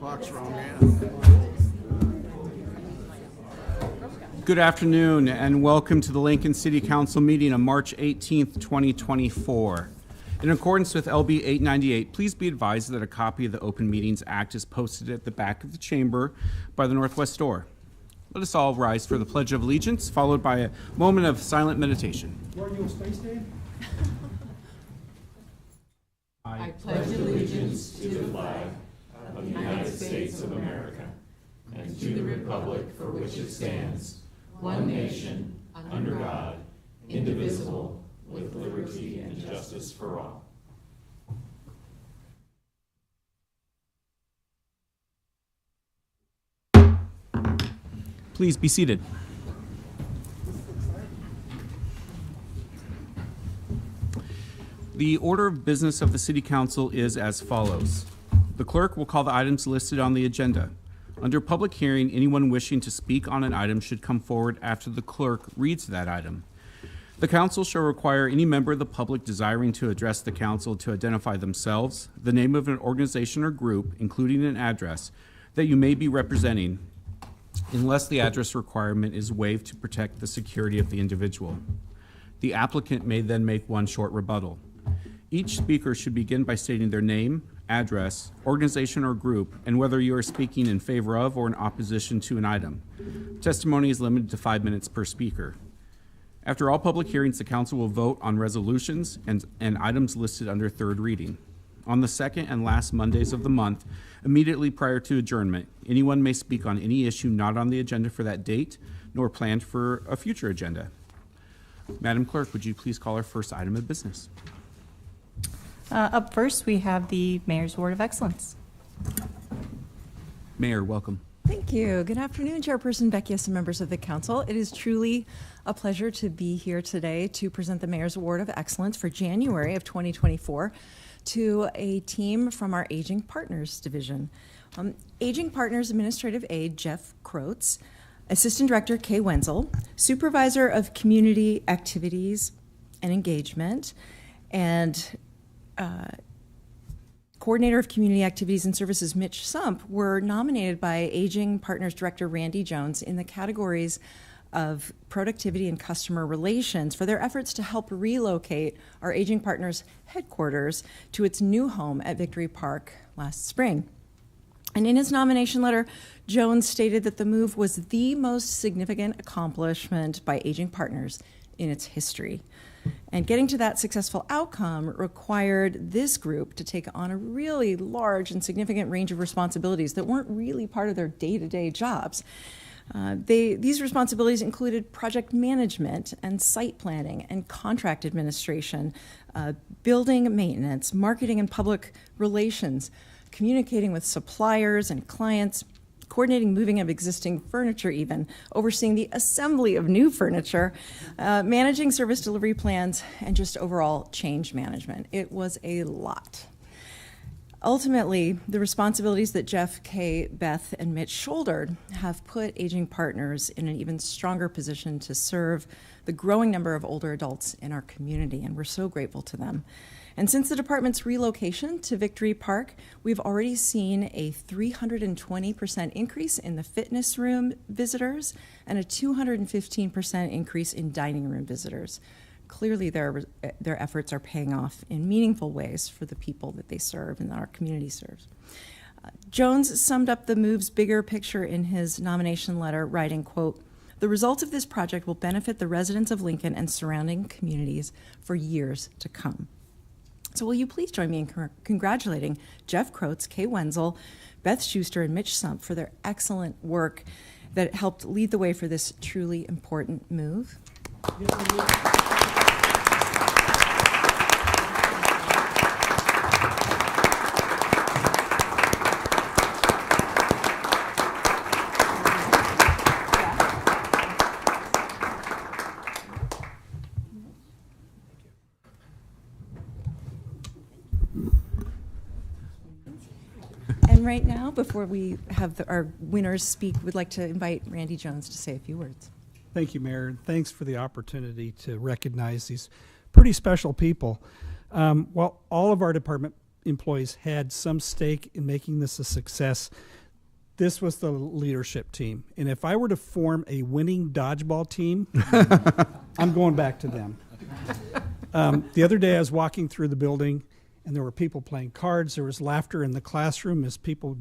Clock's wrong, man. Good afternoon and welcome to the Lincoln City Council meeting on March 18th, 2024. In accordance with LB 898, please be advised that a copy of the Open Meetings Act is posted at the back of the chamber by the northwest door. Let us all rise for the Pledge of Allegiance, followed by a moment of silent meditation. Are you a space Dave? I pledge allegiance to the flag of the United States of America and to the republic for which it stands, one nation, under God, indivisible, with liberty and justice for all. Please be seated. The order of business of the City Council is as follows. The clerk will call the items listed on the agenda. Under public hearing, anyone wishing to speak on an item should come forward after the clerk reads that item. The council shall require any member of the public desiring to address the council to identify themselves, the name of an organization or group, including an address, that you may be representing, unless the address requirement is waived to protect the security of the individual. The applicant may then make one short rebuttal. Each speaker should begin by stating their name, address, organization or group, and whether you are speaking in favor of or in opposition to an item. Testimony is limited to 5 minutes per speaker. After all public hearings, the council will vote on resolutions and items listed under third reading. On the second and last Mondays of the month, immediately prior to adjournment, anyone may speak on any issue not on the agenda for that date, nor planned for a future agenda. Madam Clerk, would you please call our first item of business? Up first, we have the Mayor's Award of Excellence. Mayor, welcome. Thank you. Good afternoon, Chairperson Beckius and members of the Council. It is truly a pleasure to be here today to present the Mayor's Award of Excellence for January of 2024 to a team from our Aging Partners Division. Aging Partners Administrative Aide Jeff Krotz, Assistant Director Kay Wenzel, Supervisor of Community Activities and Engagement, and Coordinator of Community Activities and Services Mitch Sump were nominated by Aging Partners Director Randy Jones in the categories of productivity and customer relations for their efforts to help relocate our Aging Partners headquarters to its new home at Victory Park last spring. And in his nomination letter, Jones stated that the move was the most significant accomplishment by Aging Partners in its history. And getting to that successful outcome required this group to take on a really large and significant range of responsibilities that weren't really part of their day-to-day jobs. These responsibilities included project management and site planning and contract administration, building maintenance, marketing and public relations, communicating with suppliers and clients, coordinating moving of existing furniture even, overseeing the assembly of new furniture, managing service delivery plans, and just overall change management. It was a lot. Ultimately, the responsibilities that Jeff, Kay, Beth, and Mitch shouldered have put Aging Partners in an even stronger position to serve the growing number of older adults in our community, and we're so grateful to them. And since the department's relocation to Victory Park, we've already seen a 320% increase in the fitness room visitors and a 215% increase in dining room visitors. Clearly, their efforts are paying off in meaningful ways for the people that they serve and that our community serves. Jones summed up the move's bigger picture in his nomination letter, writing, quote, "The results of this project will benefit the residents of Lincoln and surrounding communities for years to come." So will you please join me in congratulating Jeff Krotz, Kay Wenzel, Beth Schuster, and Mitch Sump for their excellent work that helped lead the way for this truly important move. And right now, before we have our winners speak, we'd like to invite Randy Jones to say a few words. Thank you, Mayor, and thanks for the opportunity to recognize these pretty special people. While all of our department employees had some stake in making this a success. This was the leadership team. And if I were to form a winning dodgeball team, I'm going back to them. The other day I was walking through the building and there were people playing cards. There was laughter in the classroom as people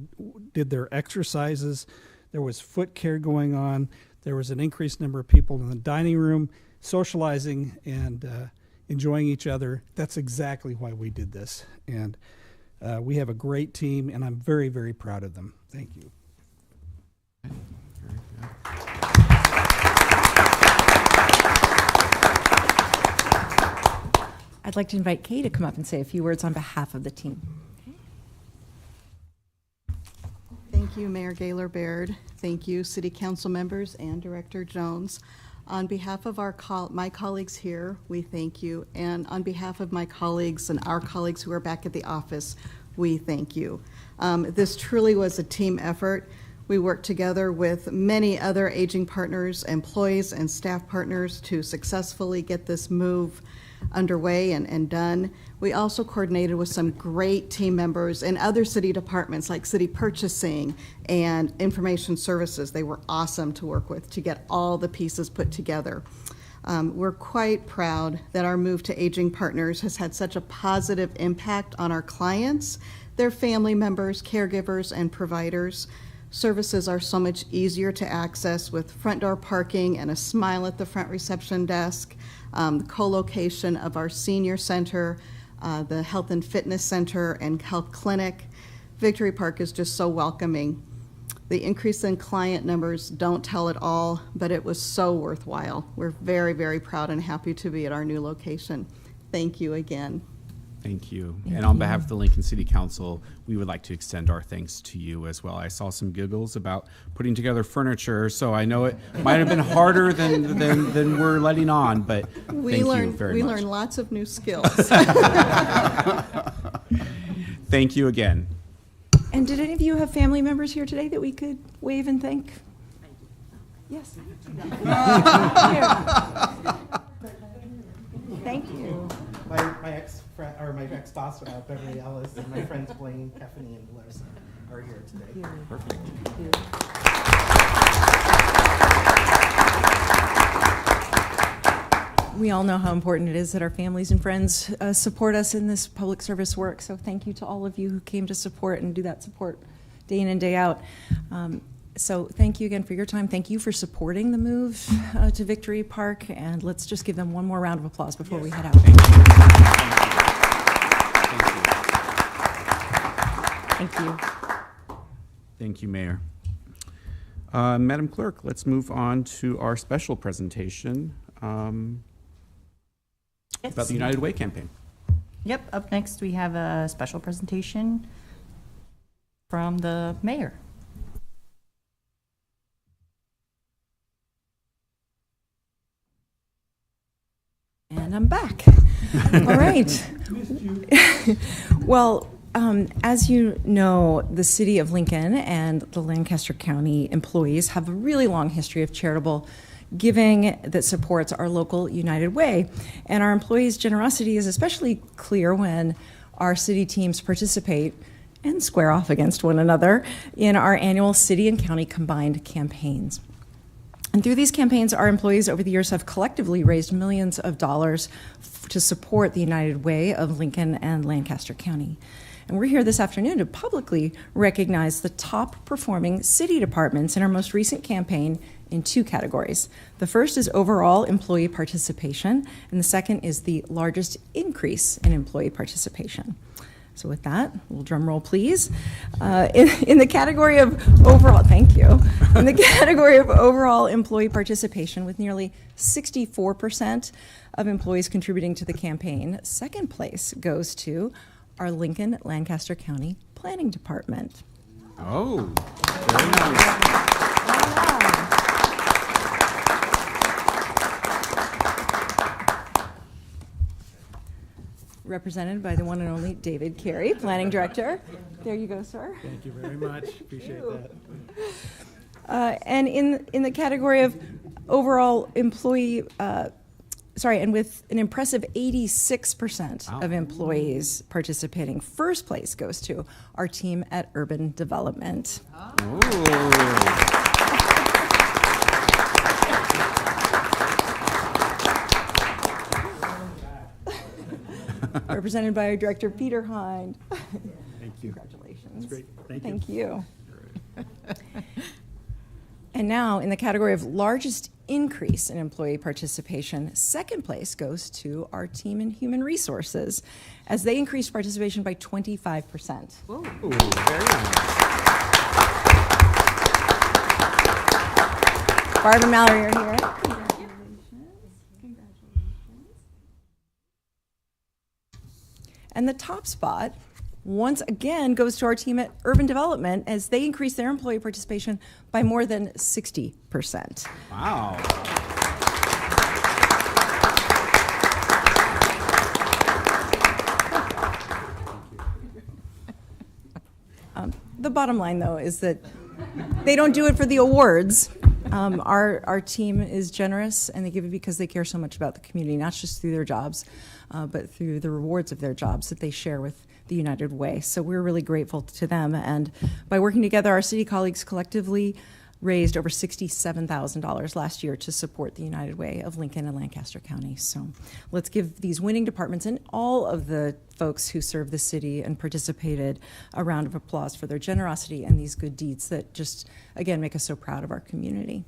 did their exercises. There was foot care going on. There was an increased number of people in the dining room socializing and enjoying each other. That's exactly why we did this. And we have a great team, and I'm very, very proud of them. Thank you. I'd like to invite Kay to come up and say a few words on behalf of the team. Thank you, Mayor Gaylor Baird. Thank you, City Council members and Director Jones. On behalf of my colleagues here, we thank you. And on behalf of my colleagues and our colleagues who are back at the office, we thank you. This truly was a team effort. We worked together with many other aging partners, employees, and staff partners to successfully get this move underway and done. We also coordinated with some great team members in other city departments like city purchasing and information services. They were awesome to work with to get all the pieces put together. We're quite proud that our move to Aging Partners has had such a positive impact on our clients, their family members, caregivers, and providers. Services are so much easier to access with front door parking and a smile at the front reception desk, co-location of our senior center, the health and fitness center and health clinic. Victory Park is just so welcoming. The increase in client numbers don't tell it all, but it was so worthwhile. We're very, very proud and happy to be at our new location. Thank you again. Thank you. And on behalf of the Lincoln City Council, we would like to extend our thanks to you as well. I saw some giggles about putting together furniture, so I know it might have been harder than we're letting on, but thank you very much. We learned lots of new skills. Thank you again. And did any of you have family members here today that we could wave and thank? Yes. Thank you. My ex-friend, or my ex-boss, Beverly Ellis, and my friends Blaine, Stephanie, and Liz are here today. Perfect. We all know how important it is that our families and friends support us in this public service work. So thank you to all of you who came to support and do that support day in and day out. So thank you again for your time. Thank you for supporting the move to Victory Park. And let's just give them one more round of applause before we head out. Thank you. Thank you, Mayor. Madam Clerk, let's move on to our special presentation about the United Way campaign. Yep, up next we have a special presentation from the mayor. And I'm back. All right. Well, as you know, the City of Lincoln and the Lancaster County employees have a really long history of charitable giving that supports our local United Way. And our employees' generosity is especially clear when our city teams participate and square off against one another in our annual city and county combined campaigns. And through these campaigns, our employees over the years have collectively raised millions of dollars to support the United Way of Lincoln and Lancaster County. And we're here this afternoon to publicly recognize the top performing city departments in our most recent campaign in two categories. The first is overall employee participation, and the second is the largest increase in employee participation. So with that, a little drum roll, please. In the category of overall, thank you. In the category of overall employee participation, with nearly 64% of employees contributing to the campaign, second place goes to our Lincoln Lancaster County Planning Department. Oh, very nice. Represented by the one and only David Carey, Planning Director. There you go, sir. Thank you very much. Appreciate that. And in the category of overall employee and with an impressive 86% of employees participating. First place goes to our team at Urban Development. Represented by our director, Peter Hind. Thank you. Congratulations. That's great. Thank you. Thank you. And now, in the category of largest increase in employee participation, second place goes to our team in human resources, as they increased participation by 25%. Ooh, very nice. Barb and Mallory are here. And the top spot, once again, goes to our team at Urban Development, as they increased their employee participation by more than 60%. Wow. The bottom line, though, is that they don't do it for the awards. Our team is generous, and they give it because they care so much about the community, not just through their jobs, but through the rewards of their jobs that they share with the United Way. So we're really grateful to them. And by working together, our city colleagues collectively raised over $67,000 last year to support the United Way of Lincoln and Lancaster County. So let's give these winning departments and all of the folks who serve the city and participated a round of applause for their generosity and these good deeds that just, again, make us so proud of our community.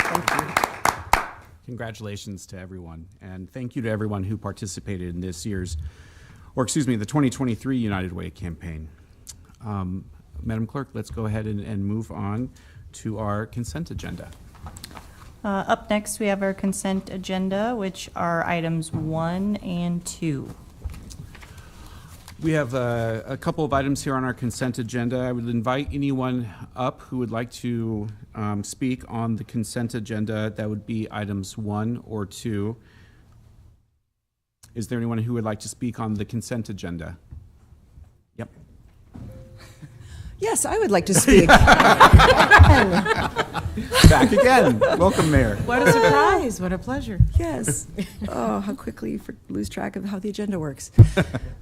Thank you. Congratulations to everyone, and thank you to everyone who participated in this year's, or excuse me, the 2023 United Way campaign. Madam Clerk, let's go ahead and move on to our consent agenda. Up next, we have our consent agenda, which are items 1 and 2. We have a couple of items here on our consent agenda. I would invite anyone up who would like to speak on the consent agenda. That would be items 1 or 2. Is there anyone who would like to speak on the consent agenda? Yep. Yes, I would like to speak. Back again. Welcome, Mayor. What a surprise. What a pleasure. Yes. Oh, how quickly you lose track of how the agenda works.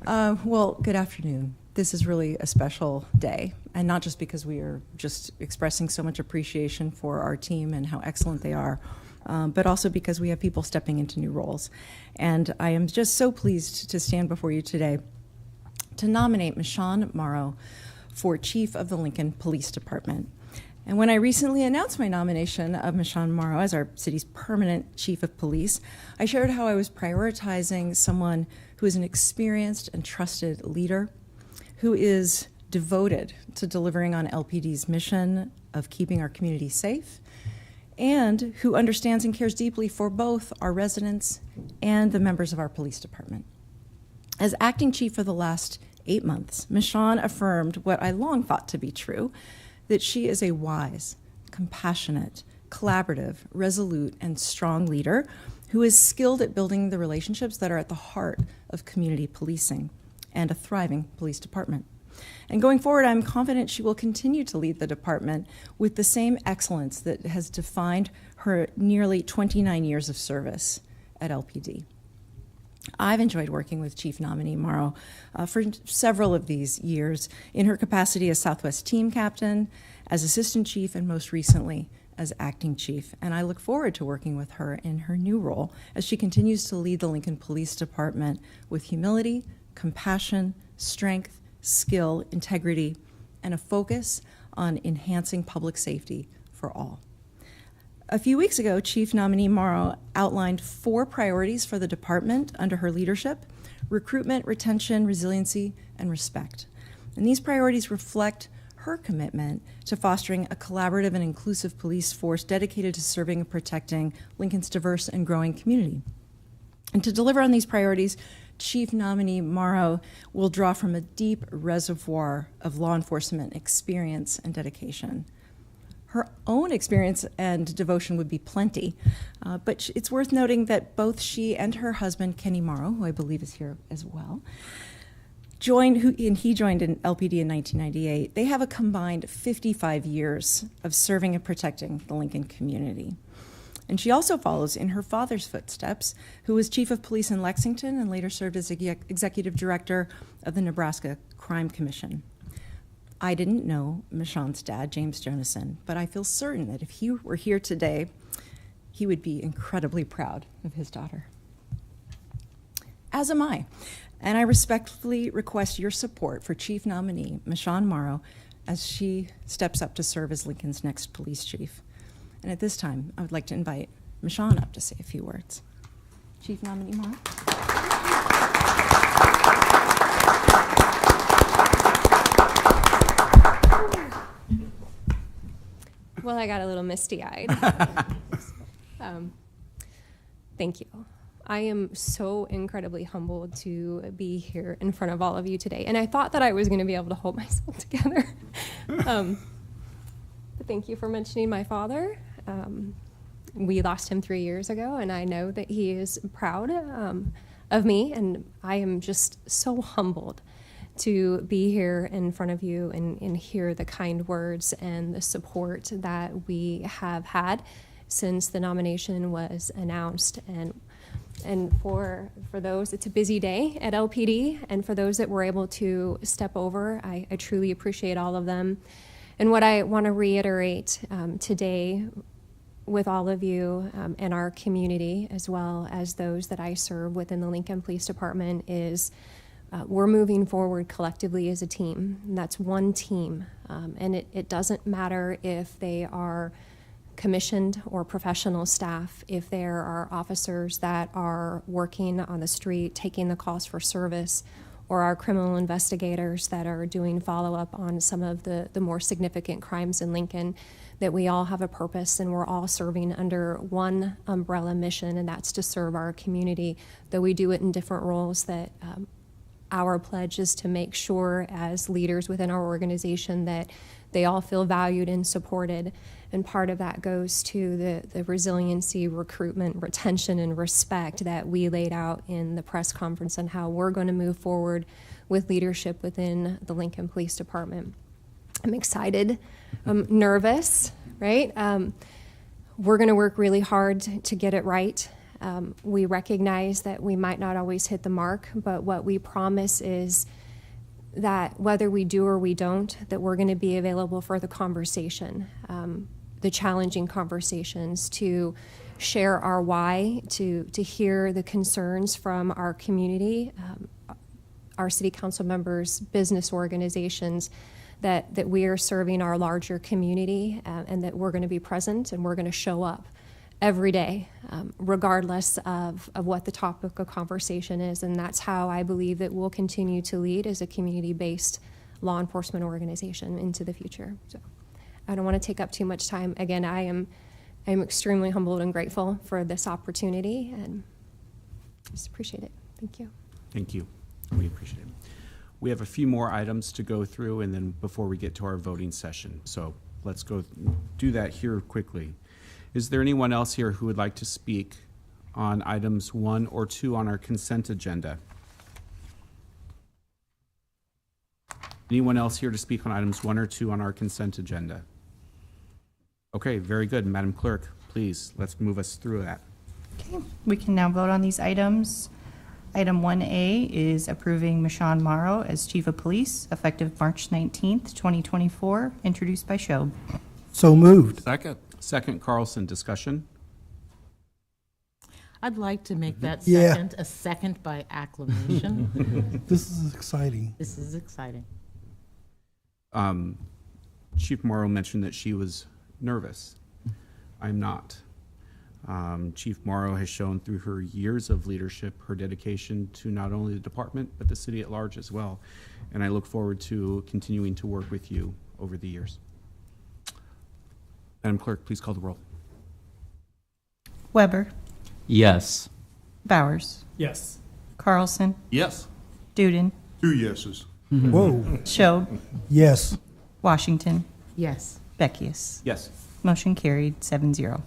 Well, good afternoon. This is really a special day, and not just because we are just expressing so much appreciation for our team and how excellent they are, but also because we have people stepping into new roles. And I am just so pleased to stand before you today to nominate Michonne Morrow for Chief of the Lincoln Police Department. And when I recently announced my nomination of Michonne Morrow as our city's permanent Chief of Police, I shared how I was prioritizing someone who is an experienced and trusted leader, who is devoted to delivering on LPD's mission of keeping our community safe, and who understands and cares deeply for both our residents and the members of our police department. As acting chief for the last 8 months, Michonne affirmed what I long thought to be true, that she is a wise, compassionate, collaborative, resolute, and strong leader who is skilled at building the relationships that are at the heart of community policing and a thriving police department. And going forward, I'm confident she will continue to lead the department with the same excellence that has defined her nearly 29 years of service at LPD. I've enjoyed working with Chief Nominee Morrow for several of these years in her capacity as Southwest Team Captain, as Assistant Chief, and most recently as Acting Chief. And I look forward to working with her in her new role as she continues to lead the Lincoln Police Department with humility, compassion, strength, skill, integrity, and a focus on enhancing public safety for all. A few weeks ago, Chief Nominee Morrow outlined 4 priorities for the department under her leadership: recruitment, retention, resiliency, and respect. And these priorities reflect her commitment to fostering a collaborative and inclusive police force dedicated to serving and protecting Lincoln's diverse and growing community. And to deliver on these priorities, Chief Nominee Morrow will draw from a deep reservoir of law enforcement experience and dedication. Her own experience and devotion would be plenty, but it's worth noting that both she and her husband, Kenny Morrow, who I believe is here as well, he joined in LPD in 1998. They have a combined 55 years of serving and protecting the Lincoln community. And she also follows in her father's footsteps, who was chief of police in Lexington and later served as executive director of the Nebraska Crime Commission. I didn't know Michonne's dad, James Jonason, but I feel certain that if he were here today, he would be incredibly proud of his daughter. As am I. And I respectfully request your support for Chief Nominee Michonne Morrow as she steps up to serve as Lincoln's next police chief. And at this time, I would like to invite Michonne up to say a few words. Chief Nominee Morrow. Well, I got a little misty-eyed. Thank you. I am so incredibly humbled to be here in front of all of you today. And I thought that I was going to be able to hold myself together. But thank you for mentioning my father. We lost him 3 years ago, and I know that he is proud of me. And I am just so humbled to be here in front of you and hear the kind words and the support that we have had since the nomination was announced. And for those, it's a busy day at LPD, and for those that were able to step over, I truly appreciate all of them. And what I want to reiterate today with all of you and our community, as well as those that I serve within the Lincoln Police Department, is we're moving forward collectively as a team. And that's one team. And it doesn't matter if they are commissioned or professional staff, if there are officers that are working on the street, taking the calls for service, or our criminal investigators that are doing follow-up on some of the more significant crimes in Lincoln, that we all have a purpose and we're all serving under one umbrella mission, and that's to serve our community, though we do it in different roles. That our pledge is to make sure as leaders within our organization that they all feel valued and supported. And part of that goes to the resiliency, recruitment, retention, and respect that we laid out in the press conference on how we're going to move forward with leadership within the Lincoln Police Department. I'm excited. I'm nervous, right? We're going to work really hard to get it right. We recognize that we might not always hit the mark, but what we promise is that whether we do or we don't, that we're going to be available for the conversation, the challenging conversations, to share our why, to hear the concerns from our community, our city council members, business organizations, that we are serving our larger community, and that we're going to be present and we're going to show up every day, regardless of what the topic of conversation is. And that's how I believe that we'll continue to lead as a community-based law enforcement organization into the future. So I don't want to take up too much time. Again, I am extremely humbled and grateful for this opportunity, and just appreciate it. Thank you. Thank you. We appreciate it. We have a few more items to go through, and then before we get to our voting session. So let's go do that here quickly. Is there anyone else here who would like to speak on items 1 or 2 on our consent agenda? Anyone else here to speak on items 1 or 2 on our consent agenda? Okay, very good. Madam Clerk, please, let's move us through that. Okay, we can now vote on these items. Item 1A is approving Michonne Morrow as Chief of Police, effective March 19th, 2024, introduced by Shob. So moved. Second, Carlson. Discussion? I'd like to make that Yeah. second a second by acclamation. This is exciting. This is exciting. Chief Morrow mentioned that she was nervous. I'm not. Chief Morrow has shown through her years of leadership her dedication to not only the department, but the city at large as well. And I look forward to continuing to work with you over the years. Madam Clerk, please call the roll. Weber, Yes. Bowers, Yes. Carlson, Yes. Duden, 2 yeses. Whoa. Shob, Yes. Washington, Yes. Beckius. Yes. Motion carried 7-0.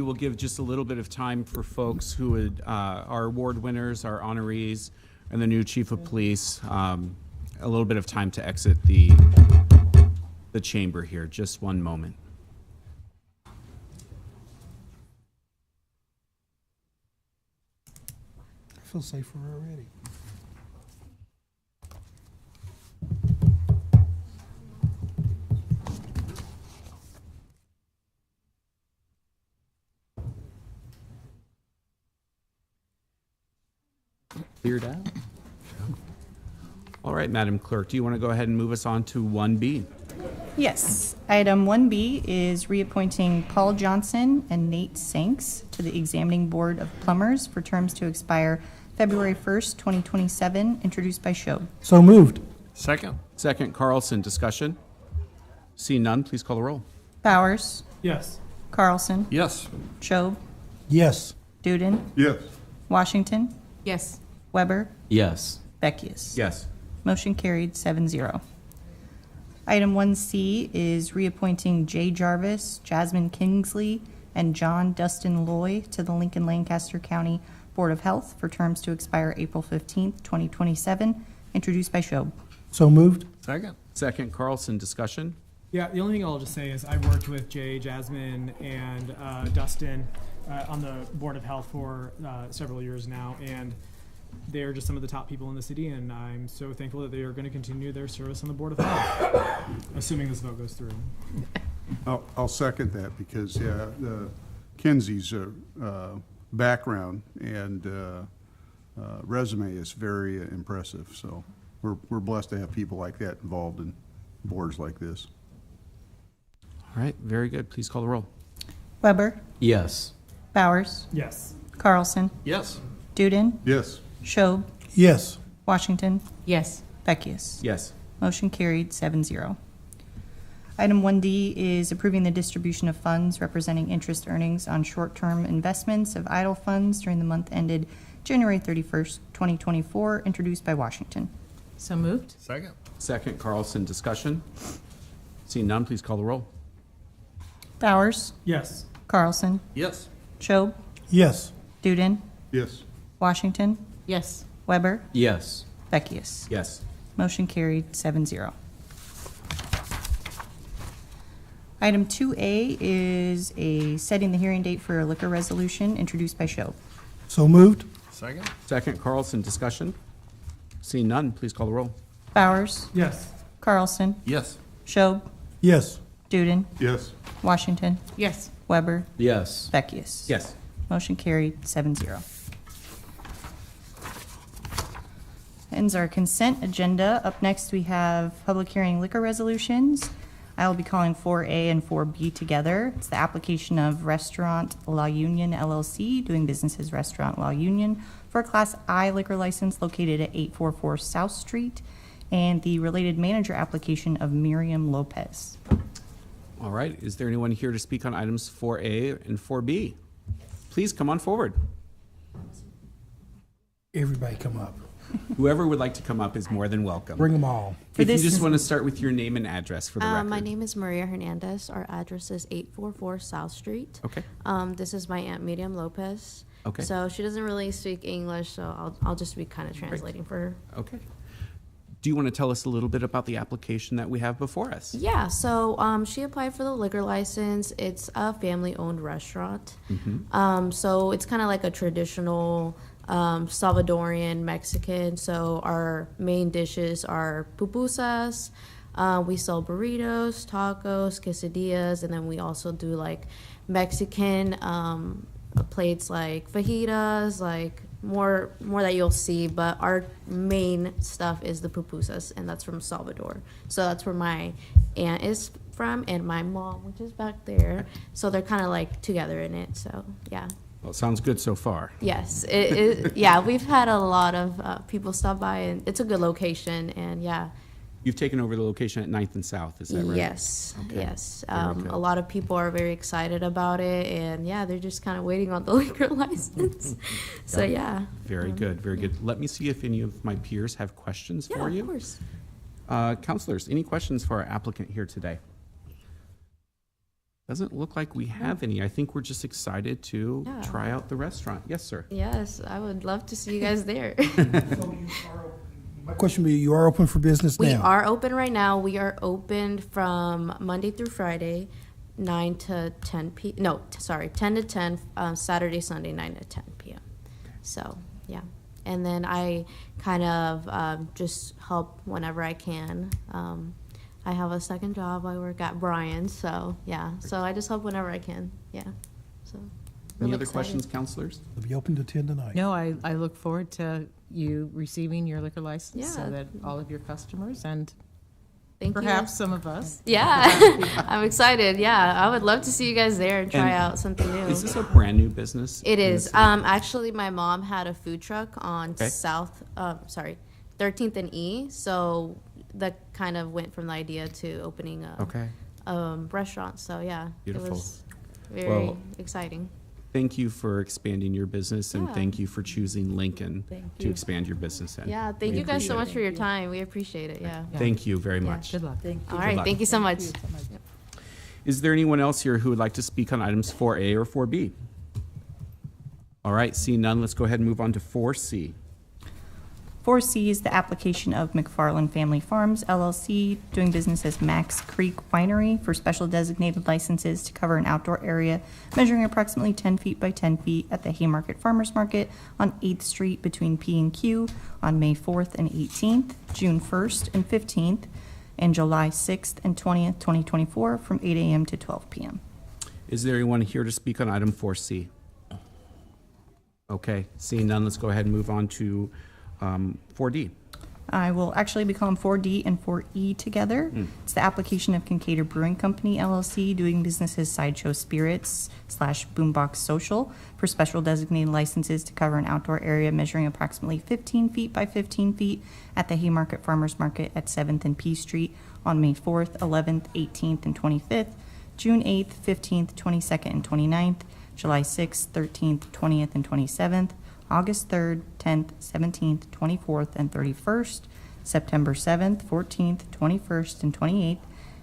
will give just a little bit of time for folks who would, our award winners, our honorees, and the new chief of police, a little bit of time to exit the chamber here. Just one moment. I feel safer already. Cleared out. All right, Madam Clerk, do you want to go ahead and move us on to 1B? Yes. Item 1B is reappointing Paul Johnson and Nate Sanks to the Examining Board of Plumbers for terms to expire February 1st, 2027, introduced by Shob. So moved. Second. Second, Carlson, discussion? See none, please call the roll. Bowers, Yes. Carlson, Yes. Shob, Yes. Duden, Yes. Washington, Yes. Weber, Yes. Beckius. Yes. Motion carried 7-0. Item 1C is reappointing Jay Jarvis, Jasmine Kingsley, and John Dustin Loy to the Lincoln Lancaster County Board of Health for terms to expire April 15th, 2027, introduced by Shob. So moved. Second. Second, Carlson, discussion? Yeah, the only thing I'll just say is I've worked with Jay, Jasmine, and Dustin on the Board of Health for several years now, and they're just some of the top people in the city, and I'm so thankful that they are going to continue their service on the Board of Health, assuming this vote goes through. I'll second that because, yeah, Kinsey's background and resume is very impressive. So we're blessed to have people like that involved in boards like this. All right, very good. Please call the roll. Weber, Yes. Bowers, Yes. Carlson, Yes. Duden, Yes. Shob, Yes. Washington, Yes. Beckius. Yes. Motion carried 7-0. Item 1D is approving the distribution of funds representing interest earnings on short-term investments of idle funds during the month ended January 31st, 2024, introduced by Washington. So moved? Second. Second, Carlson, discussion? Seeing none, please call the roll. Bowers, Yes. Carlson, Yes. Shob, Yes. Duden, Yes. Washington, Yes. Weber, Yes. Beckius. Yes. Motion carried 7-0. Item 2A is a setting the hearing date for a liquor resolution introduced by Shob. So moved. Second. Second, Carlson, discussion? Seeing none, please call the roll. Bowers, Yes. Carlson, Yes. Shob, Yes. Duden, Yes. Washington, Yes. Weber, Yes. Beckius. Yes. Motion carried 7-0. Ends our consent agenda. Up next, we have public hearing liquor resolutions. I will be calling 4A and 4B together. It's the application of Restaurant La Union LLC, doing business as Restaurant La Union, for a Class I liquor license located at 844 South Street, and the related manager application of Miriam Lopez. All right, is there anyone here to speak on items 4A and 4B? Please come on forward. Everybody come up. Whoever would like to come up is more than welcome. Bring them all. For If you this- just want to start with your name and address for the record. My name is Maria Hernandez. Our address is 844 South Street. Okay. This is my Aunt Miriam Lopez. Okay. So she doesn't really speak English, so I'll just be kind of translating for her. Okay. Do you want to tell us a little bit about the application that we have before us? Yeah, so she applied for the liquor license. It's a family-owned restaurant. So it's kind of like a traditional Salvadorian Mexican. So our main dishes are pupusas. We sell burritos, tacos, quesadillas, and then we also do like Mexican plates like fajitas, like more that you'll see, but our main stuff is the pupusas, and that's from Salvador. So that's where my aunt is from, and my mom, which is back there. So they're kind of like together in it. So yeah. Well, it sounds good so far. Yes, yeah, we've had a lot of people stop by, and it's a good location, and yeah. You've taken over the location at 9th and South, is that right? Yes, Okay. yes. Very good. A lot of people are very excited about it, and yeah, they're just kind of waiting on the liquor license. So yeah. Very good, very good. Let me see if any of my peers have questions Yeah, for you. of course. Counselors, any questions for our applicant here today? Doesn't look like we have any. I think we're just excited to Yeah. try out the restaurant. Yes, sir. Yes, I would love to see you guys there. My question would be, you are open for business now? We are open right now. We are open from Monday through Friday, 9 to 10 p. No, sorry, 10 to 10. Saturday, Sunday, 9 to 10 p.m. So yeah, and then I kind of just help whenever I can. I have a second job. I work at Brian's, so yeah. So I just help whenever I can. Yeah. So. Any really other excited. questions, counselors? They'll be open to 10 tonight. No, I look forward to you receiving your liquor license so Yeah. that all of your customers and Thank perhaps you. some of us. Yeah, I'm excited. Yeah, I would love to see you guys there and try And out something new. Is this a brand new business? It in the is. city? Actually, my mom had a food truck on Okay. 13th and E. So that kind of went from the idea to opening a Okay. restaurant. So yeah, Beautiful. it was very Well, exciting. Thank you for expanding your business, and Yeah. thank you for choosing Lincoln Thank to you. expand your business in. Yeah, thank We you guys so appreciate much it. for your time. We appreciate it. Yeah. Thank you very Yeah. much. Good luck. All right. luck. Thank you so much. Is there anyone else here who would like to speak on items 4A or 4B? All right, seeing none, let's go ahead and move on to 4C. 4C is the application of McFarland Family Farms LLC, doing business as Max Creek Winery for special designated licenses to cover an outdoor area measuring approximately 10 feet by 10 feet at the Haymarket Farmers Market on 8th Street between P and Q on May 4th and 18th, June 1st and 15th, and July 6th and 20th, 2024, from 8 a.m. to 12 p.m. Is there anyone here to speak on item 4C? Okay, seeing none, let's go ahead and move on to 4D. I will actually be calling 4D and 4E together. It's the application of Kincaid Brewing Company LLC, doing business as Sideshow Spirits / Boombox Social for special designated licenses to cover an outdoor area measuring approximately 15 feet by 15 feet at the Haymarket Farmers Market at 7th and P Street on May 4th, 11th, 18th, and 25th, June 8th, 15th, 22nd, and 29th, July 6th, 13th, 20th, and 27th, August 3rd, 10th, 17th, 24th, and 31st, September 7th, 14th, 21st, and 28th,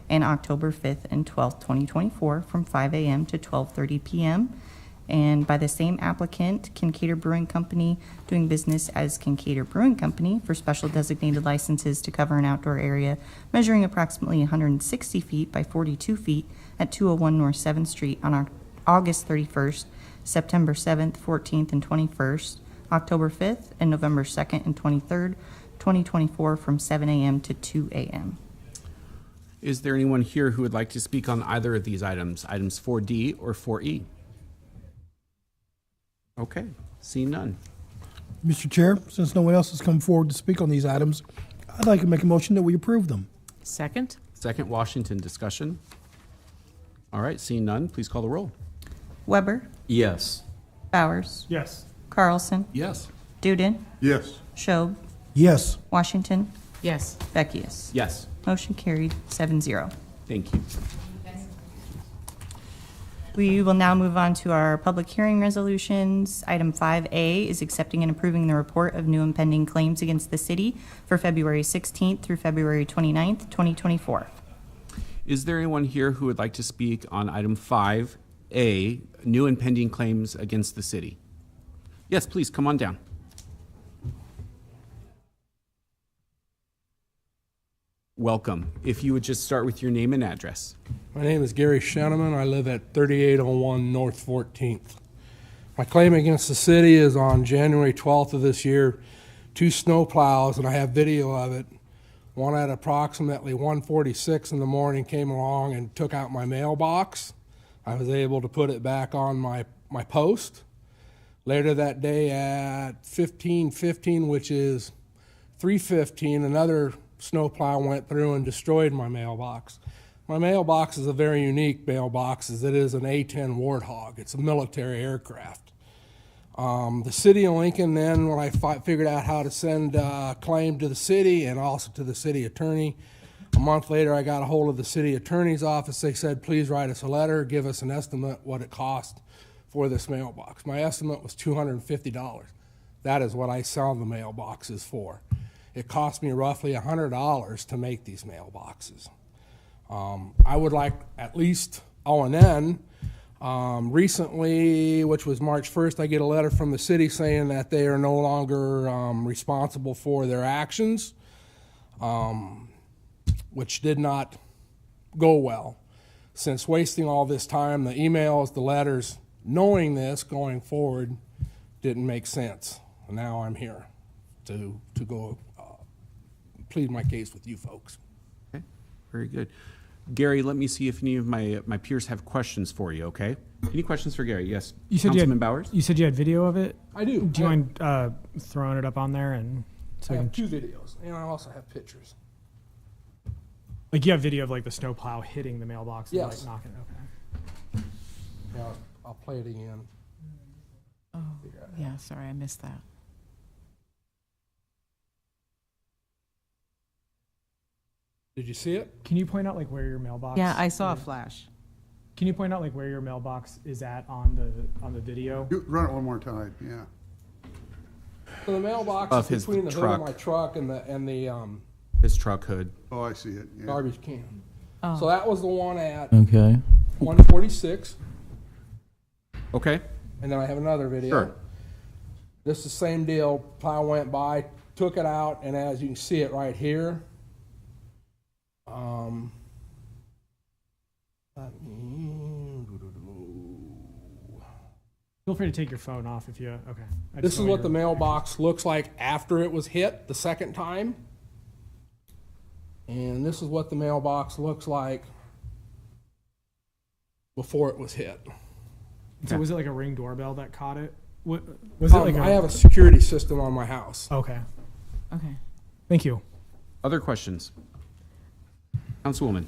and October 5th and 12th, 2024, from 5 a.m. to 12:30 p.m. And by the same applicant, Kincaid Brewing Company, doing business as Kincaid Brewing Company for special designated licenses to cover an outdoor area measuring approximately 160 feet by 42 feet at 201 North 7th Street on August 31st, September 7th, 14th, and 21st, October 5th, and November 2nd and 23rd, 2024, from 7 a.m. to 2 a.m. Is there anyone here who would like to speak on either of these items, items 4D or 4E? Okay, seeing none. Mr. Chair, since no one else has come forward to speak on these items, I'd like to make a motion that we approve them. Second? Second, Washington, discussion. All right, seeing none, please call the roll. Weber, Yes. Bowers, Yes. Carlson, Yes. Duden, Yes. Schob, Yes. Washington, Yes. Beckius. Yes, Motion carried, 7-0. thank you. We will now move on to our public hearing resolutions. Item 5A is accepting and approving the report of new impending claims against the city for February 16th through February 29th, 2024. Is there anyone here who would like to speak on item 5A, new and pending claims against the city? Yes, please, come on down. Welcome. If you would just start with your name and address. My name is Gary Sheneman. I live at 3801 North 14th. My claim against the city is on January 12th of this year, 2 snow plows, and I have video of it. One at approximately 1:46 in the morning came along and took out my mailbox. I was able to put it back on my post. Later that day at 15:15, which is 3:15, another snowplow went through and destroyed my mailbox. My mailbox is a very unique mailbox, as it is an A-10 Warthog. It's a military aircraft. The city of Lincoln then, when I figured out how to send a claim to the city and also to the city attorney, a month later I got a hold of the city attorney's office. They said, please write us a letter, give us an estimate what it cost for this mailbox. My estimate was $250. That is what I sell the mailboxes for. It cost me roughly $100 to make these mailboxes. I would like at least Oh, and then recently, which was March 1st, I get a letter from the city saying that they are no longer responsible for their actions, which did not go well. Since wasting all this time, the emails, the letters, knowing this going forward didn't make sense. And now I'm here to go plead my case with you folks. Okay, very good. Gary, let me see if any of my peers have questions for you, okay? Any questions for Gary? Yes. You said Councilman Bowers? You said you had video of it? I do. Do you mind throwing it up on there? And so I I have can, 2 videos, and I also have pictures. like, you have video of like the snowplow hitting the mailbox and Yes. like knocking it. Okay. Yeah, I'll play it again. Oh, yeah, sorry, I missed that. Did you see it? Can you point out like where your mailbox? Yeah, I saw a is? flash. Can you point out like where your mailbox is at on the video? You run it one more time, yeah. So the mailbox Of is his between the hood truck. of my truck and the His truck hood. Oh, I see it, yeah. garbage can. Oh. So that was the one at Okay. 146, Okay, and then I have another video. Sure. This is the same deal. Plow went by, took it out, and as you can see it right here. Feel free to take your phone off if you. Okay. I just This is know what the you're- mailbox looks like after it was hit the second time. And this is what the mailbox looks like before it was hit. So was it like a Ring doorbell that caught it? What was it like? I have a security system on my house. Okay. Okay. Thank you. other questions? Councilwoman.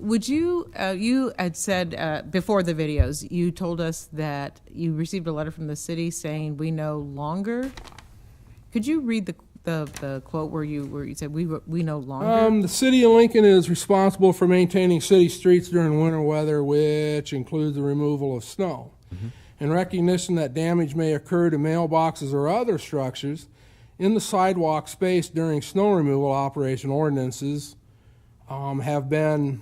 Would you, you had said before the videos, you told us that you received a letter from the city saying we no longer. Could you read the quote where you said we no longer? The city of Lincoln is responsible for maintaining city streets during winter weather, which includes the removal of snow. In recognition that damage may occur to mailboxes or other structures in the sidewalk space during snow removal operation, ordinances have been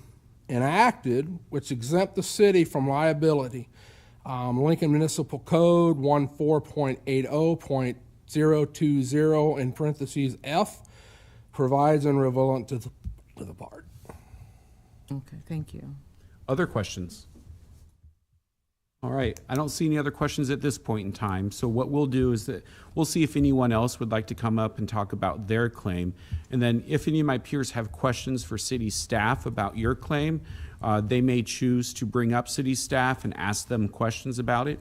enacted which exempt the city from liability. Lincoln Municipal Code 14.80.020 in parentheses F provides and relevant to the part. Okay, thank you. Other questions? All right, I don't see any other questions at this point in time. So what we'll do is that we'll see if anyone else would like to come up and talk about their claim. And then if any of my peers have questions for city staff about your claim, they may choose to bring up city staff and ask them questions about it.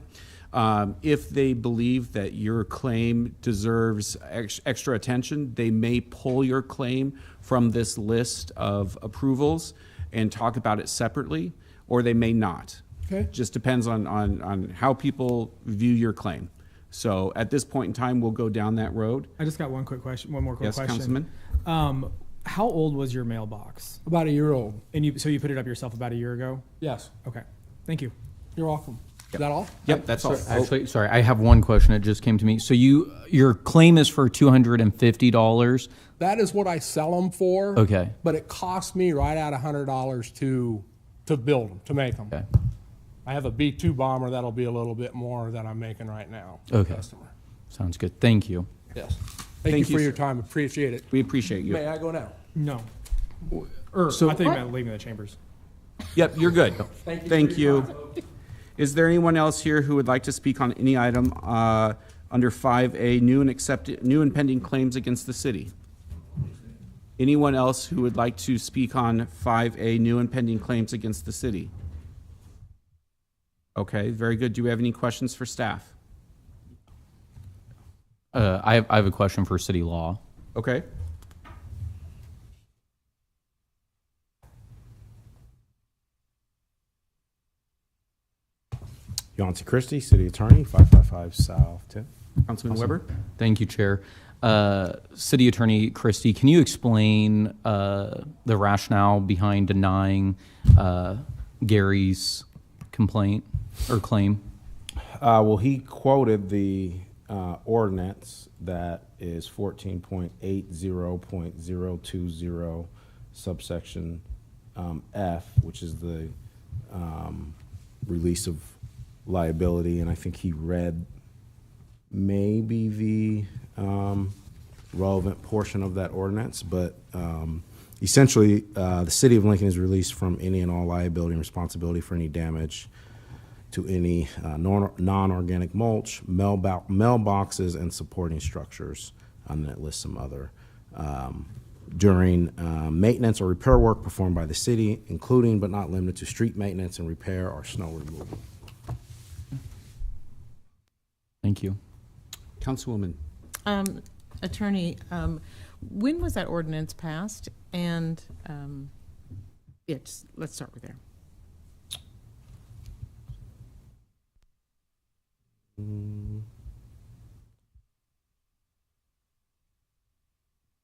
If they believe that your claim deserves extra attention, they may pull your claim from this list of approvals and talk about it separately, or they may not. Okay. Just depends on how people view your claim. So at this point in time, we'll go down that road. I just got one more quick question. Yes, Councilman? How old was your mailbox? About a year old. And so you put it up yourself about a year ago? Yes. Okay. Thank you. You're welcome. Is that all? Yep, that's all. Actually, sorry, I have one question that just came to me. So your claim is for $250? That is what I sell them for. Okay. But it cost me right at $100 to build them, to make them. Okay. I have a B-2 bomber that'll be a little bit more than I'm making right now. for the Okay. Customer. Sounds good. Thank you. Yes. Thank you for your time. Appreciate it. We appreciate you. May I go now? No. So- I thought you meant leaving the chambers. Yep, you're good. Thank you. Thank for your you. time. Is there anyone else here who would like to speak on any item under 5A, new and pending claims against the city? Anyone else who would like to speak on 5A, new and pending claims against the city? Okay, very good. Do we have any questions for staff? I have a question for city law. Okay. Yancey Christie, City Attorney, 555 South 10. Councilman Weber? Thank you, Chair. City Attorney Christie, can you explain the rationale behind denying Gary's complaint or claim? Well, he quoted the ordinance that is 14.80.020 subsection F, which is the release of liability, and I think he read maybe the relevant portion of that ordinance, but essentially, the city of Lincoln is released from any and all liability and responsibility for any damage to any non-organic mulch, mailboxes, and supporting structures. And then it lists some other during maintenance or repair work performed by the city, including but not limited to street maintenance and repair or snow removal. Thank you. Councilwoman. Attorney, when was that ordinance passed? And let's start with there.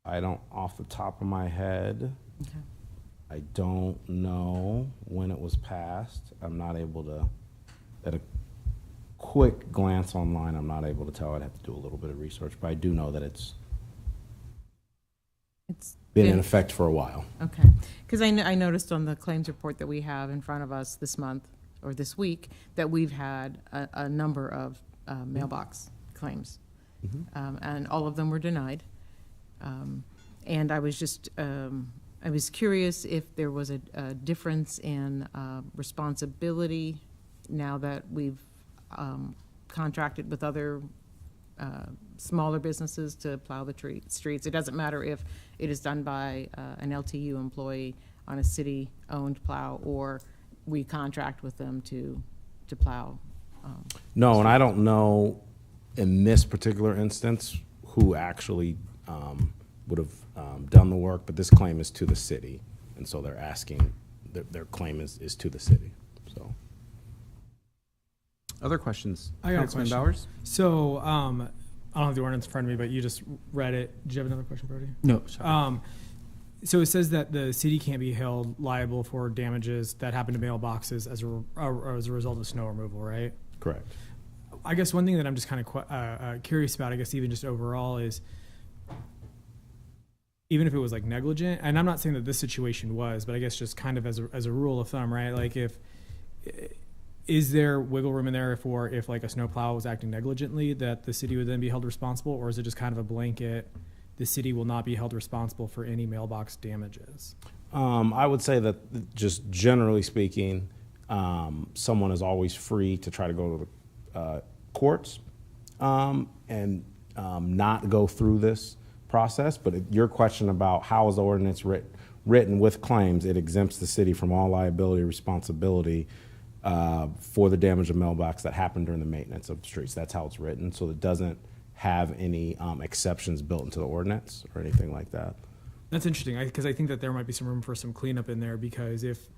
I don't, off the top of my head, I don't know when it was passed. I'm not able to, at a quick glance online, I'm not able to tell. I'd have to do a little bit of research, but I do know that it's been in effect for a while. Okay, because I noticed on the claims report that we have in front of us this month or this week that we've had a number of mailbox claims, and all of them were denied. And I was just, I was curious if there was a difference in responsibility now that we've contracted with other smaller businesses to plow the streets. It doesn't matter if it is done by an LTU employee on a city-owned plow or we contract with them to plow. No, and I don't know in this particular instance who actually would have done the work, but this claim is to the city, and so they're asking, their claim is to the city, so. Other questions? I got a Councilman question. Bowers? So, I don't have the ordinance in front of me, but you just read it. Did you have another question, Brody? No, sorry. So it says that the city can't be held liable for damages that happen to mailboxes as a result of snow removal, right? Correct. I guess one thing that I'm just kind of curious about, I guess even just overall, is even if it was like negligent, and I'm not saying that this situation was, but I guess just kind of as a rule of thumb, right? Like is there wiggle room in there for if like a snowplow was acting negligently that the city would then be held responsible, or is it just kind of a blanket, the city will not be held responsible for any mailbox damages? I would say that just generally speaking, someone is always free to try to go to the courts and not go through this process. But your question about how is the ordinance written with claims, it exempts the city from all liability responsibility for the damage of mailbox that happened during the maintenance of the streets. That's how it's written. So it doesn't have any exceptions built into the ordinance or anything like that. That's interesting, because I think that there might be some room for some cleanup in there, because if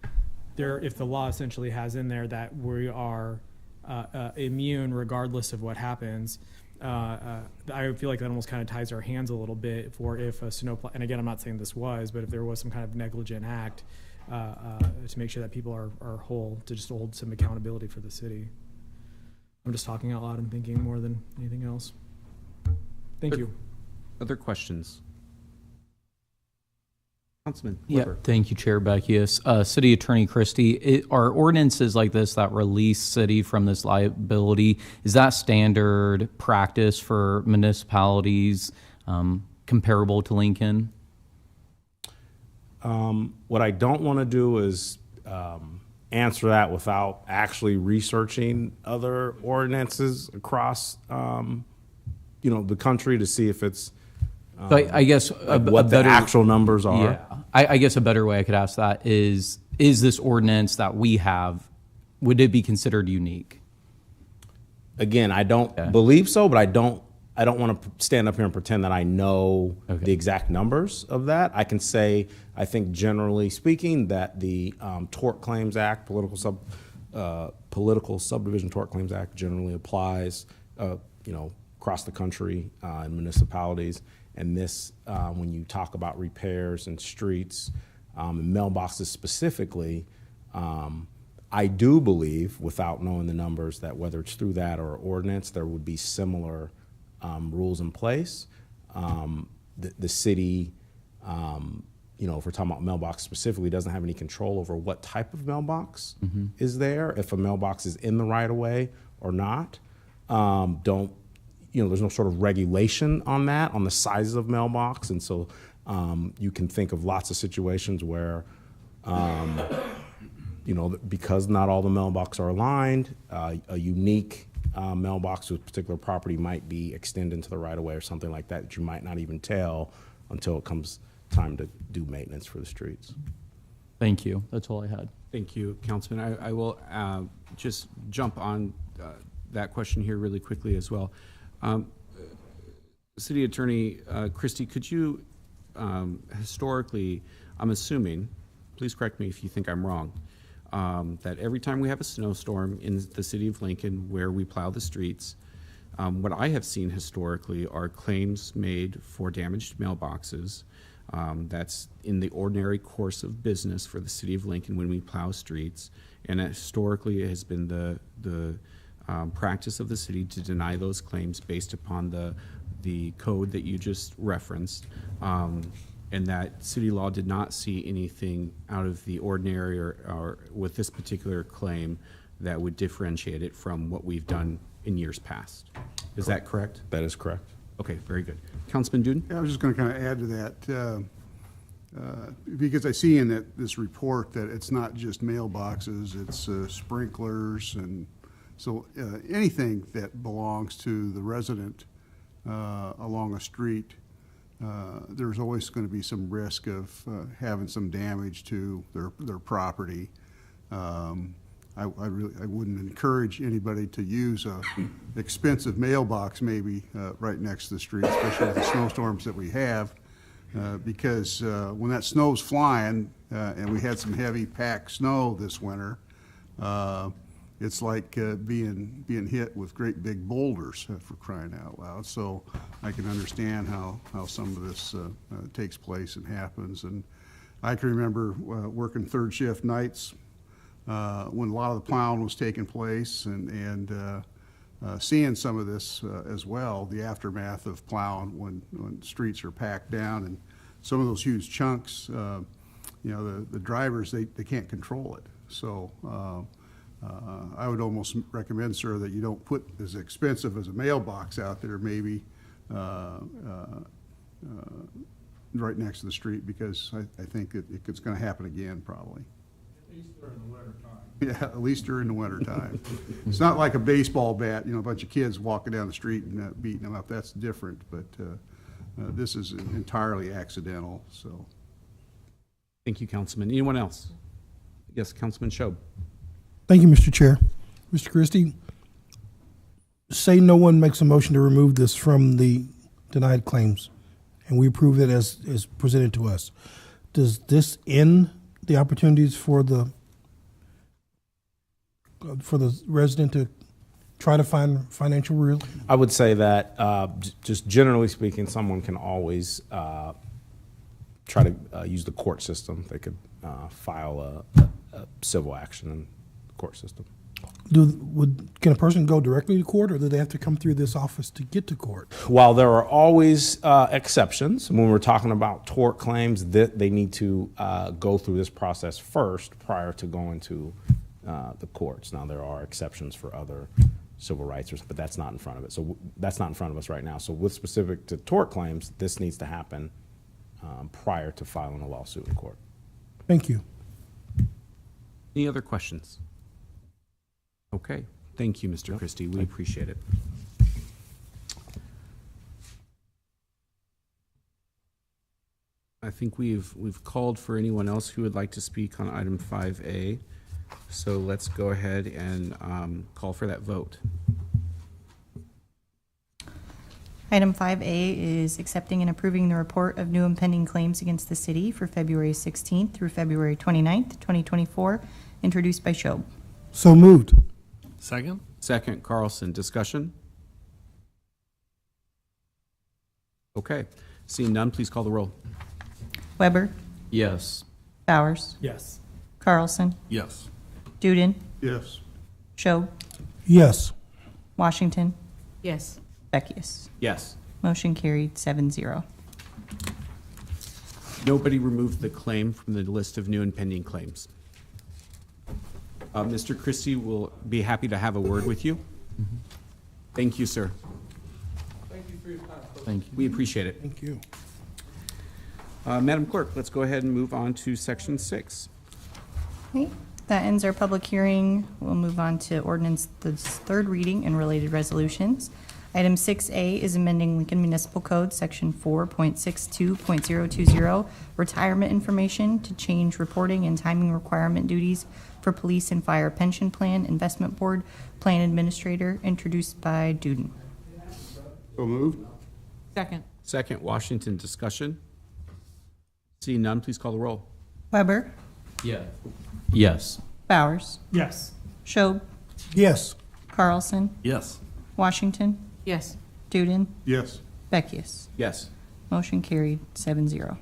the law essentially has in there that we are immune regardless of what happens, I feel like that almost kind of ties our hands a little bit for if a snowplow, and again, I'm not saying this was, but if there was some kind of negligent act to make sure that people are whole, to just hold some accountability for the city. I'm just talking out loud and thinking more than anything else. Thank you. Other questions? Councilman Yeah, Weber. thank you, Chair Beckius. City Attorney Christie, are ordinances like this that release city from this liability, is that standard practice for municipalities comparable to Lincoln? What I don't want to do is answer that without actually researching other ordinances across the country to see if it's But I guess what the actual numbers are. Yeah, I guess a better way I could ask that is this ordinance that we have, would it be considered unique? Again, I don't believe so, but I don't want to stand up here and pretend that I know the exact numbers of that. I can say, I think generally speaking, that the Tort Claims Act, Political Subdivision Tort Claims Act generally applies, across the country in municipalities. And this, when you talk about repairs and streets and mailboxes specifically, I do believe, without knowing the numbers, that whether it's through that or ordinance, there would be similar rules in place. The city you know, if we're talking about mailbox specifically, doesn't have any control over what type of mailbox is there, if a mailbox is in the right of way or not. There's no sort of regulation on that, on the size of mailbox. And so you can think of lots of situations where, because not all the mailboxes are aligned, a unique mailbox with particular property might be extended into the right of way or something like that that you might not even tell until it comes time to do maintenance for the streets. Thank you. That's all I had. Thank you, Councilman. I will just jump on that question here really quickly as well. City Attorney Christie, could you historically, I'm assuming, please correct me if you think I'm wrong, that every time we have a snowstorm in the city of Lincoln where we plow the streets, what I have seen historically are claims made for damaged mailboxes. That's in the ordinary course of business for the city of Lincoln when we plow streets. And historically, it has been the practice of the city to deny those claims based upon the code that you just referenced. And that city law did not see anything out of the ordinary or with this particular claim that would differentiate it from what we've done in years past. Is that correct? That is correct. Okay, very good. Councilman Duden? Yeah, I was just going to kind of add to that, because I see in this report that it's not just mailboxes, it's sprinklers, and so anything that belongs to the resident along a street, there's always going to be some risk of having some damage to their property. I wouldn't encourage anybody to use a expensive mailbox maybe right next to the street, especially with the snowstorms that we have, because when that snow's flying, and we had some heavy packed snow this winter, it's like being hit with great big boulders, for crying out loud. So I can understand how some of this takes place and happens. And I can remember working third shift nights when a lot of the plowing was taking place, and seeing some of this as well, the aftermath of plowing when streets are packed down, and some of those huge chunks, the drivers, they can't control it. So I would almost recommend, sir, that you don't put as expensive as a mailbox out there maybe right next to the street, because I think it's going to happen again probably. At least during the winter time. Yeah, at least during the winter time. It's not like a baseball bat, a bunch of kids walking down the street and beating them up. That's different, but this is entirely accidental, so. Thank you, Councilman. Anyone else? Yes, Councilman Shob. Thank you, Mr. Chair. Mr. Christie, say no one makes a motion to remove this from the denied claims, and we approve it as presented to us. Does this end the opportunities for the resident to try to find financial real? I would say that just generally speaking, someone can always try to use the court system. They could file a civil action in the court system. Can a person go directly to court, or do they have to come through this office to get to court? While there are always exceptions, when we're talking about tort claims, that they need to go through this process first prior to going to the courts. Now, there are exceptions for other civil rights, but that's not in front of it. So that's not in front of us right now. So with specific to tort claims, this needs to happen prior to filing a lawsuit in court. Thank you. Any other questions? Okay. Thank you, Mr. Christie. We appreciate it. I think we've called for anyone else who would like to speak on item 5A. So let's go ahead and call for that vote. Item 5A is accepting and approving the report of new impending claims against the city for February 16th through February 29th, 2024, introduced by Shob. So moved. Second. Second, Carlson. Discussion? Okay. Seeing none, please call the roll. Weber, Yes. Bowers, Yes. Carlson, Yes. Duden, Yes. Shob, Yes. Washington, Yes. Beckius. Yes. Motion carried 7-0. Nobody removed the claim from the list of new and pending claims. Mr. Christie will be happy to have a word with you. Thank you, sir. Thank you for your time. Thank you. We appreciate it. Thank you. Madam Clerk, let's go ahead and move on to section 6. Okay, that ends our public hearing. We'll move on to ordinance, the third reading and related resolutions. Item 6A is amending Lincoln Municipal Code, Section 4.62.020, retirement information to change reporting and timing requirement duties for police and fire pension plan, investment board, plan administrator, introduced by Duden. So moved? Second. Second, Washington, discussion. Seeing none, please call the roll. Weber, Yes. Yes. Bowers, Schob, Yes. Carlson, Yes. Washington, Yes. Duden, Yes. Beckius. Yes. Motion carried 7-0.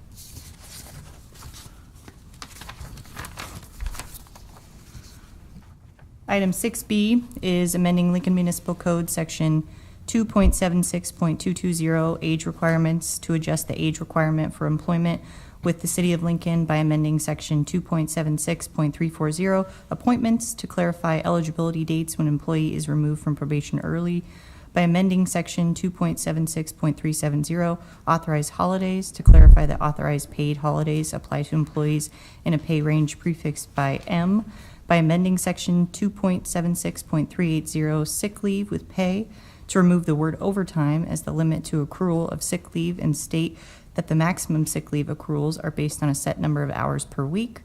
Item 6B is amending Lincoln Municipal Code, Section 2.76.220, age requirements to adjust the age requirement for employment with the City of Lincoln by amending Section 2.76.340, appointments to clarify eligibility dates when employee is removed from probation early, by amending Section 2.76.370, authorized holidays to clarify that authorized paid holidays apply to employees in a pay range prefixed by M, by amending Section 2.76.380, sick leave with pay, to remove the word overtime as the limit to accrual of sick leave and state that the maximum sick leave accruals are based on a set number of hours per week,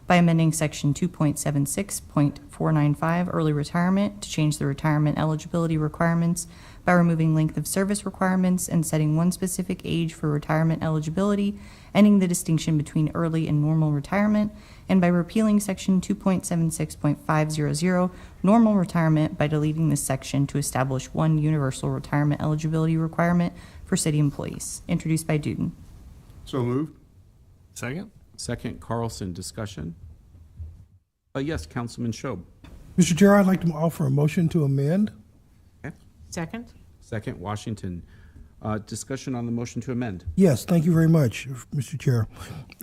by amending Section 2.76.495, early retirement, to change the retirement eligibility requirements by removing length of service requirements and setting one specific age for retirement eligibility, ending the distinction between early and normal retirement, and by repealing Section 2.76.500, normal retirement, by deleting this section to establish one universal retirement eligibility requirement for city employees. Introduced by Duden. So moved? Second? Second, Carlson, discussion. Yes, Councilman Schob. Mr. Chair, I'd like to offer a motion to amend. Second. Second, Washington. Discussion on the motion to amend. Yes, thank you very much, Mr. Chair.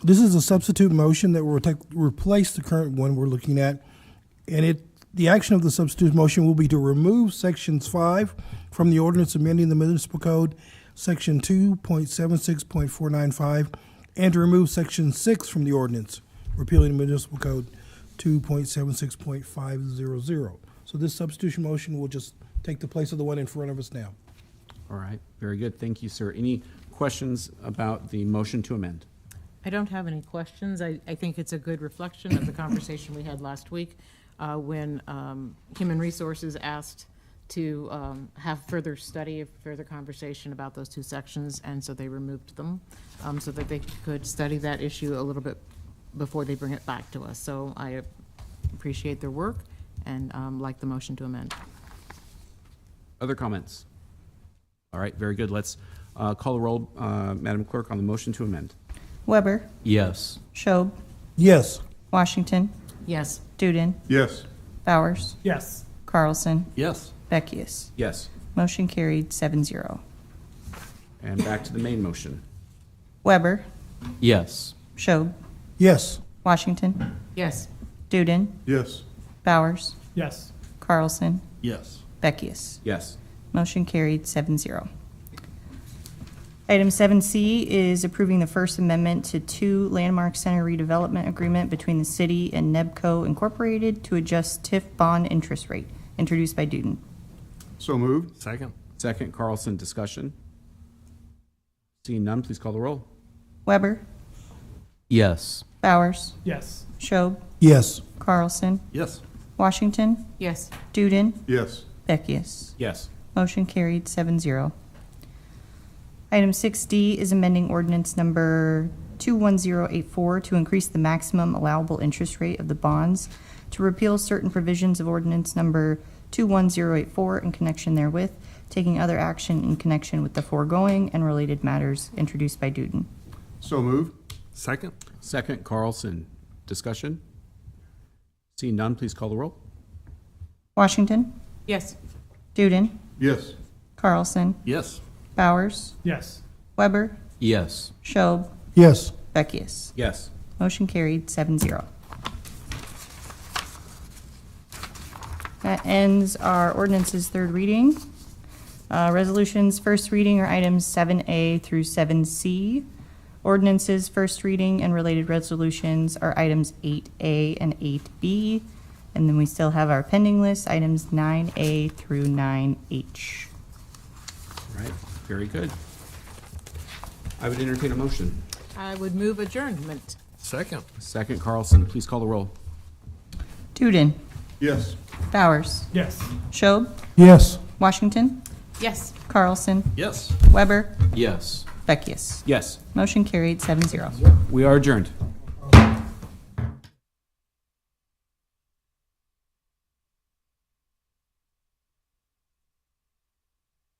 This is a substitute motion that will replace the current one we're looking at. And the action of the substitute motion will be to remove Sections 5 from the ordinance amending the municipal code, Section 2.76.495, and to remove Section 6 from the ordinance, repealing the municipal code 2.76.500. So this substitution motion will just take the place of the one in front of us now. All right, very good. Thank you, sir. Any questions about the motion to amend? I don't have any questions. I think it's a good reflection of the conversation we had last week when Human Resources asked to have further study, further conversation about those two sections, and so they removed them so that they could study that issue a little bit before they bring it back to us. So I appreciate their work and like the motion to amend. Other comments? All right, very good. Let's call the roll, Madam Clerk, on the motion to amend. Weber, Yes. Schob, Yes. Washington, Yes. Duden, Yes. Bowers, Yes. Carlson, Yes. Beckius. Yes. Motion carried 7-0. And back to the main motion. Weber, Yes. Schob, Yes. Washington, Yes. Duden, Yes. Yes. Bowers, Carlson, Yes. Beckius. Yes. Motion carried 7-0. Item 7C is approving the First Amendment to 2 Landmark Center redevelopment agreement between the city and Nebco Incorporated to adjust TIF bond interest rate, introduced by Duden. So moved? Second? Second, Carlson, discussion. Seeing none, please call the roll. Weber, Yes. Bowers, Yes. Schob, Yes. Carlson, Yes. Washington, Yes. Duden, Yes. Beckius. Yes. Motion carried 7-0. Item 6D is amending ordinance number 21084 to increase the maximum allowable interest rate of the bonds, to repeal certain provisions of ordinance number 21084 in connection therewith, taking other action in connection with the foregoing and related matters, introduced by Duden. So moved? Second? Second, Carlson, discussion. Seeing none, please call the roll. Washington, Yes. Duden, Yes. Carlson, Yes. Bowers, Yes. Weber, Yes. Schob, Yes. Beckius. Yes. Motion carried 7-0. That ends our ordinance's third reading. Resolutions first reading are items 7A through 7C. Ordinances first reading and related resolutions are items 8A and 8B. And then we still have our pending list, items 9A through 9H. All right, very good. I would entertain a motion. I would move adjournment. Second. Second, Carlson, please call the roll. Tuden. Yes. Yes. Bowers. Schob. Yes. Washington. Yes. Carlson. Yes. Weber. Yes. Beckius. Yes, Motion carried 7-0. we are adjourned.